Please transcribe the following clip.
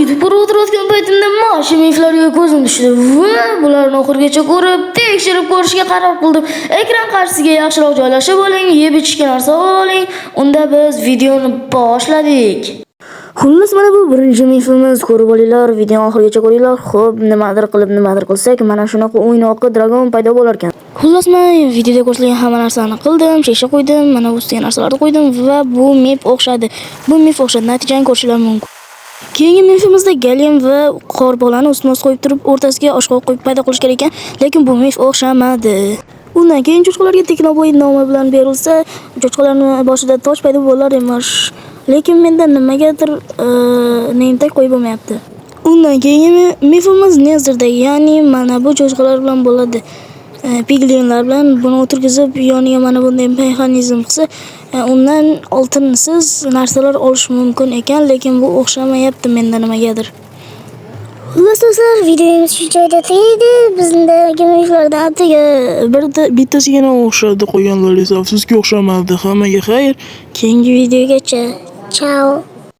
YouTube'ga o'tirayotgan paytimda mana miflarga ko'zim tushdi. Va bularni oxirigacha ko'rib, tekshirib ko'rishga qaror qildim. Ekran qarshisiga yaxshiroq joylashib oling, yeb ichishga narsa oling. Unda biz videoni boshladik. Xullas mana bu birinchi mifimiz. Ko'rib olinglar, videoni oxirigacha ko'ringlar. Xo'p, nimadir qilsak, mana shunaqa o'ynoqi dragon paydo bo'lar ekan. Xullas men videoda ko'rsatilgan hamma narsani qildim, shisha qo'ydim, mana bu ustiga narsalarni qo'ydim va bu mif o'xshadi. Natijani ko'rishlar mumkin. Keyingi mifimizda Galem va Qorbolani ustma-ust qo'yib turib, o'rtasiga oshqovoq qo'yib paydo qilish kerak ekan, lekin bu mif o'xshamadi. Undan keyin cho'chqalarga Teknoboy nomi bilan berilsa, cho'chqalarning boshida toj paydo bo'lar emish. Lekin menda nimagadir name tag qo'yib bo'lmayapti. Undan keyingi mifimiz Nezerda, ya'ni mana bu cho'chqalar bilan bo'ladi. Piglinlar bilan buni o'tirgizib, yoniga mana bunday mexanizm qilsa, undan oltinsiz narsalar olish mumkin ekan, lekin bu o'xshamayapti menda nimagadir. Xullas do'stlar, videomiz shu joyda tugaydi. Bizdagi miflardan attiga bittasigina o'xshadi, qolganlar esa afsuski o'xshamadi. Hammaga xayr. keyingi videogacha. Ciao.